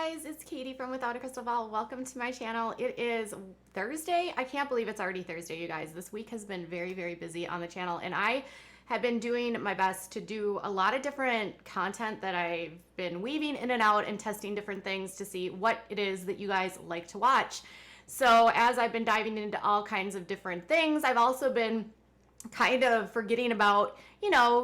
guys, it's Katie from Without a Crystal Ball. Welcome to my channel. It is Thursday. I can't believe it's already Thursday, you guys. This week has been very, very busy on the channel, and I have been doing my best to do a lot of different content that I've been weaving in and out and testing different things to see what it is that you guys like to watch. So as I've been diving into all kinds of different things, I've also been kind of forgetting about,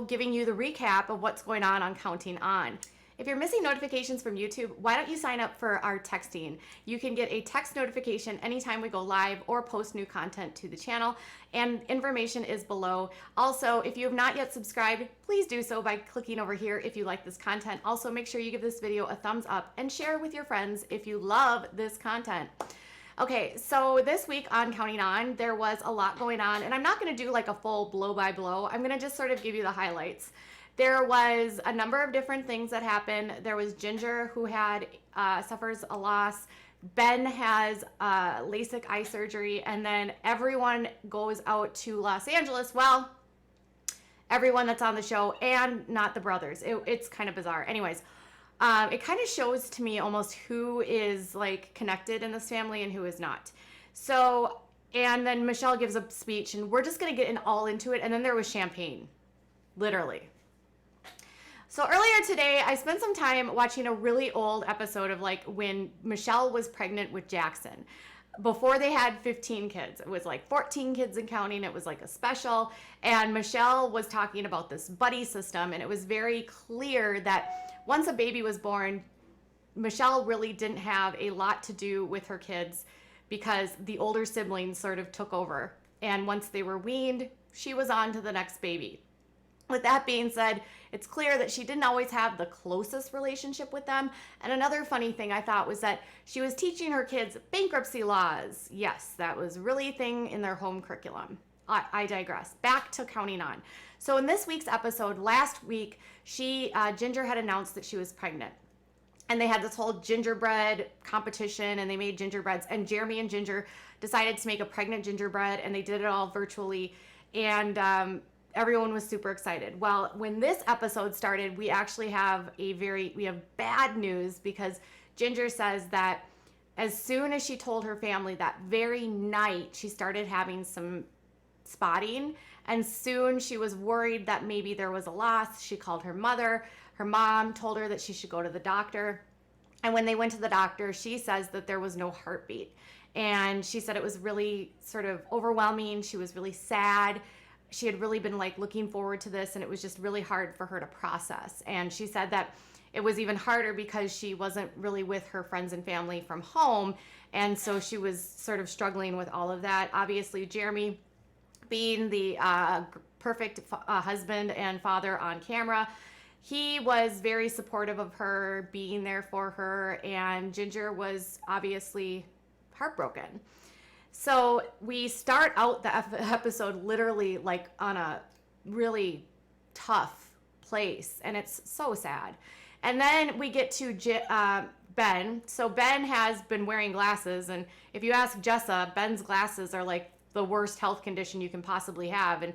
giving you the recap of what's going on Counting On. If you're missing notifications from YouTube, why don't you sign up for our texting? You can get a text notification anytime we go live or post new content to the channel, and information is below. Also, if you have not yet subscribed, please do so by clicking over here if you like this content. Also, make sure you give this video a thumbs up and share with your friends if you love this content. Okay, so this week on Counting On, there was a lot going on, and I'm not going to do like a full blow by blow. I'm going to just sort of give you the highlights. There was a number of different things that happened. There was Jinger, who suffers a loss. Ben has Lasik eye surgery, and then everyone goes out to Los Angeles. Well, everyone that's on the show, and not the brothers. It's kind of bizarre. Anyways, it kind of shows to me almost who is like connected in this family and who is not. So, and then Michelle gives a speech, and we're just gonna get all into it. And then there was champagne, literally. So earlier today, I spent some time watching a really old episode of like when Michelle was pregnant with Jackson. Before they had 15 kids, it was like 14 kids and counting. It was like a special. And Michelle was talking about this buddy system. And it was very clear that once a baby was born, Michelle really didn't have a lot to do with her kids because the older siblings sort of took over. And once they were weaned, she was on to the next baby. With that being said, it's clear that she didn't always have the closest relationship with them. And another funny thing I thought was that she was teaching her kids bankruptcy laws. Yes, that was really a thing in their home curriculum. I digress. Back to Counting On. So in this week's episode, last week, Ginger had announced that she was pregnant. And they had this whole gingerbread competition, and they made gingerbreads. And Jeremy and Ginger decided to make a pregnant gingerbread, and they did it all virtually. And everyone was super excited. Well, when this episode started, we actually have we have bad news, because Ginger says that as soon as she told her family that very night, she started having some spotting, and soon she was worried that maybe there was a loss. She called her mother. Her mom told her that she should go to the doctor. And when they went to the doctor, she says that there was no heartbeat. And she said it was really sort of overwhelming. She was really sad. She had really been like looking forward to this, and it was just really hard for her to process. And she said that it was even harder because she wasn't really with her friends and family from home, and so she was sort of struggling with all of that. Obviously, Jeremy, being the perfect husband and father on camera, he was very supportive of her, being there for her, and Ginger was obviously heartbroken. So we start out the episode literally like on a really tough place, and it's so sad. And then we get to Ben. So Ben has been wearing glasses, and if you ask Jessa, Ben's glasses are like the worst health condition you can possibly have. And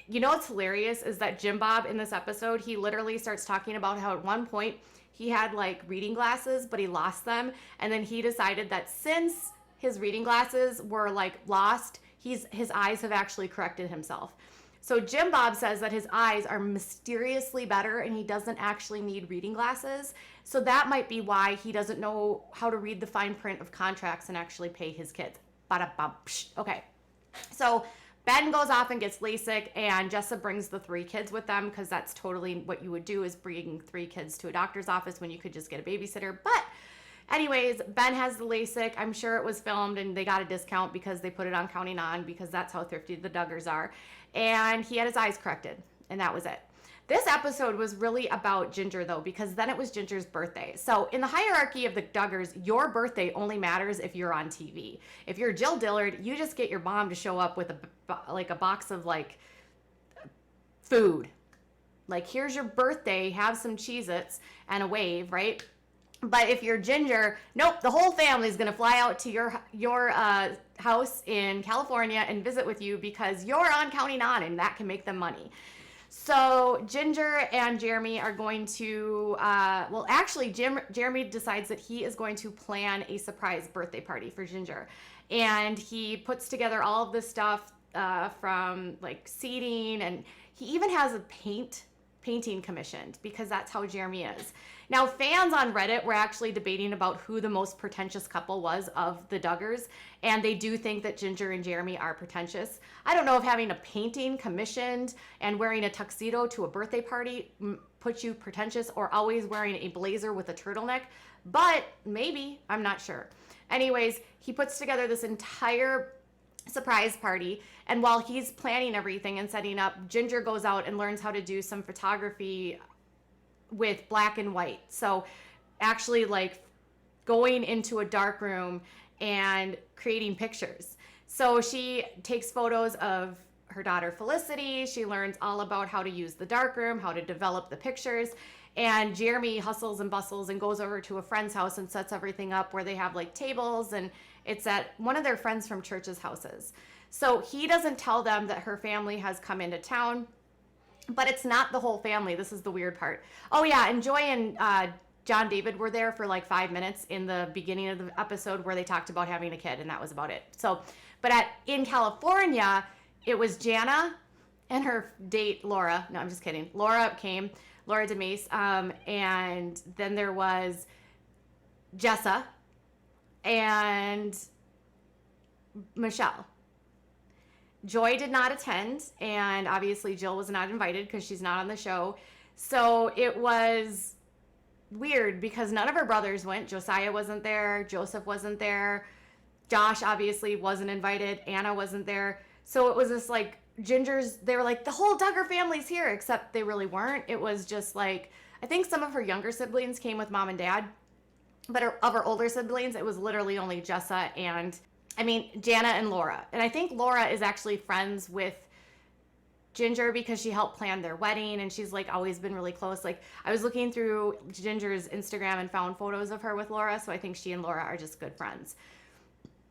you know what's hilarious is that Jim Bob in this episode, he literally starts talking about how at one point he had like reading glasses, but he lost them. And then he decided that since his reading glasses were like lost, his eyes have actually corrected himself. So Jim Bob says that his eyes are mysteriously better and he doesn't actually need reading glasses. So that might be why he doesn't know how to read the fine print of contracts and actually pay his kids. Bada-bum. Okay. So Ben goes off and gets LASIK, and Jessa brings the 3 kids with them, because that's totally what you would do, is bring 3 kids to a doctor's office when you could just get a babysitter. But anyways, Ben has the LASIK. I'm sure it was filmed and they got a discount because they put it on Counting On, because that's how thrifty the Duggars are. And he had his eyes corrected, and that was it. This episode was really about Ginger, though, because then it was Ginger's birthday. So in the hierarchy of the Duggars, your birthday only matters if you're on TV. If you're Jill Dillard, you just get your mom to show up with a box of like food. Like, here's your birthday, have some Cheez-Its and a wave, right? But if you're Ginger, nope, the whole family is going to fly out to your house in California and visit with you because you're on Counting On, and that can make them money. So Ginger and Jeremy are going to, Jeremy decides that he is going to plan a surprise birthday party for Ginger. And he puts together all of this stuff from like seating, and he even has a painting commissioned because that's how Jeremy is. Now, fans on Reddit were actually debating about who the most pretentious couple was of the Duggars, and they do think that Ginger and Jeremy are pretentious. I don't know if having a painting commissioned and wearing a tuxedo to a birthday party puts you pretentious, or always wearing a blazer with a turtleneck, but maybe, I'm not sure. Anyways, he puts together this entire surprise party, and while he's planning everything and setting up, Ginger goes out and learns how to do some photography with black and white. So actually like going into a dark room and creating pictures. So she takes photos of her daughter Felicity. She learns all about how to use the darkroom, how to develop the pictures. And Jeremy hustles and bustles and goes over to a friend's house and sets everything up where they have like tables, and it's at one of their friends from church's houses. So he doesn't tell them that her family has come into town, but it's not the whole family. This is the weird part. Oh yeah, and Joy and John David were there for like 5 minutes in the beginning of the episode where they talked about having a kid, and that was about it. So, but in California, it was Jana and her date Laura. No, I'm just kidding. Laura DeMace, and then there was Jessa and Michelle. Joy did not attend, and obviously Jill was not invited because she's not on the show. So it was weird because none of her brothers went. Josiah wasn't there. Joseph wasn't there. Josh obviously wasn't invited. Anna wasn't there. So it was this like they were like, the whole Duggar family's here, except they really weren't. It was just like, I think some of her younger siblings came with mom and dad, but of her older siblings, it was literally only Jana and Laura. And I think Laura is actually friends with Ginger because she helped plan their wedding, and she's like always been really close. Like I was looking through Ginger's Instagram and found photos of her with Laura, so I think she and Laura are just good friends.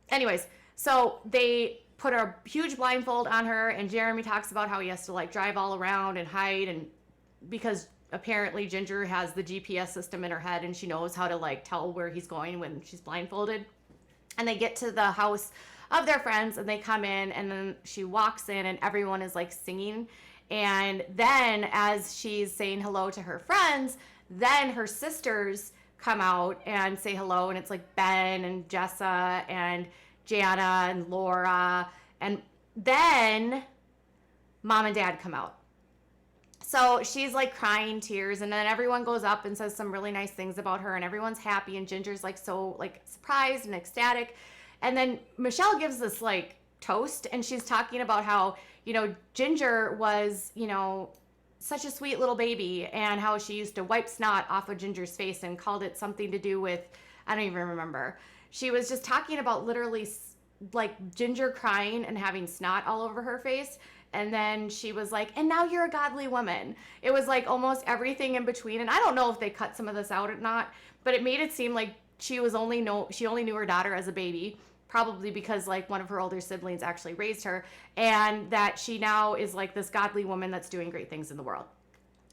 Anyways, so they put a huge blindfold on her, and Jeremy talks about how he has to like drive all around and hide, and because apparently Ginger has the GPS system in her head and she knows how to like tell where he's going when she's blindfolded. And they get to the house of their friends, and they come in, and then she walks in, and everyone is like singing. And then as she's saying hello to her friends, then her sisters come out and say hello, and it's like Ben and Jessa and Jana and Laura, and then mom and dad come out. So she's like crying tears, and then everyone goes up and says some really nice things about her, and everyone's happy, and Ginger's like so like surprised and ecstatic. And then Michelle gives this like toast, and she's talking about how, you know, Ginger was, you know, such a sweet little baby, and how she used to wipe snot off of Ginger's face and called it something to do with, I don't even remember. She was just talking about literally like Ginger crying and having snot all over her face. And then she was like, and now you're a godly woman. It was like almost everything in between. And I don't know if they cut some of this out or not, but it made it seem like she only knew her daughter as a baby, probably because like one of her older siblings actually raised her, and that she now is like this godly woman that's doing great things in the world.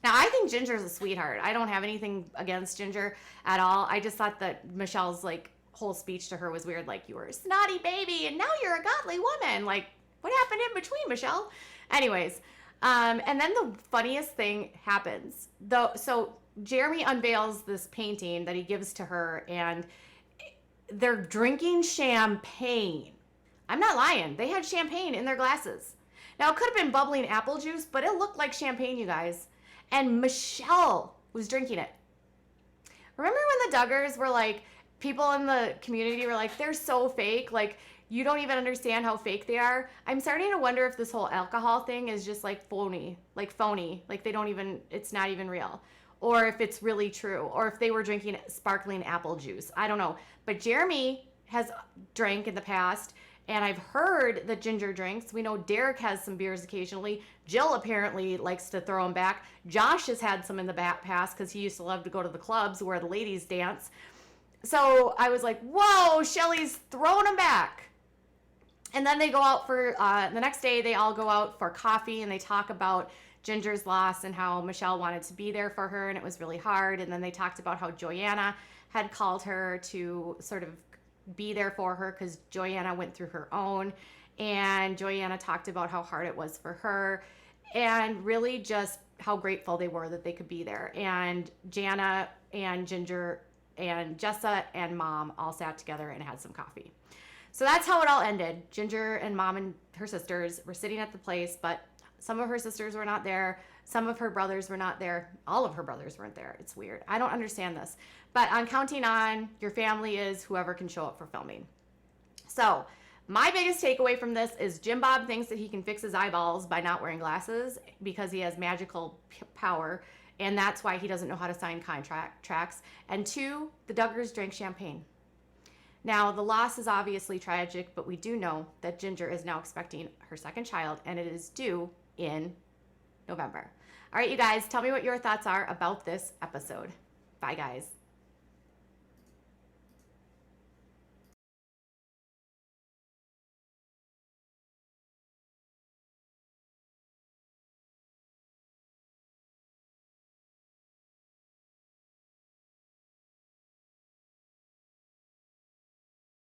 Now, I think Ginger's a sweetheart. I don't have anything against Ginger at all. I just thought that Michelle's like whole speech to her was weird. Like, you were a snotty baby and now you're a godly woman. Like, what happened in between, Michelle? Anyways, and then the funniest thing happens. So Jeremy unveils this painting that he gives to her, and they're drinking champagne. I'm not lying. They had champagne in their glasses. Now, it could have been bubbling apple juice, but it looked like champagne, you guys. And Michelle was drinking it. Remember when the Duggars were like, people in the community were like, they're so fake. Like, you don't even understand how fake they are. I'm starting to wonder if this whole alcohol thing is just like phony. Like they don't even, it's not even real. Or if it's really true. Or if they were drinking sparkling apple juice. I don't know. But Jeremy has drank in the past, and I've heard that Ginger drinks. We know Derek has some beers occasionally. Jill apparently likes to throw them back. Josh has had some in the past because he used to love to go to the clubs where the ladies dance. So I was like, whoa, Shelly's throwing them back. And then they go out for, the next day they all go out for coffee, and they talk about Ginger's loss and how Michelle wanted to be there for her and it was really hard. And then they talked about how Joanna had called her to sort of be there for her because Joanna went through her own. And Joanna talked about how hard it was for her and really just how grateful they were that they could be there. And Jana and Ginger and Jessa and Mom all sat together and had some coffee. So that's how it all ended. Ginger and Mom and her sisters were sitting at the place, but some of her sisters were not there. Some of her brothers were not there. All of her brothers weren't there. It's weird. I don't understand this. But on Counting On, your family is whoever can show up for filming. So my biggest takeaway from this is Jim Bob thinks that he can fix his eyeballs by not wearing glasses because he has magical power, and that's why he doesn't know how to sign contracts. And 2, the Duggars drank champagne. Now, the loss is obviously tragic, but we do know that Ginger is now expecting her second child, and it is due in November. All right, you guys, tell me what your thoughts are about this episode. Bye, guys.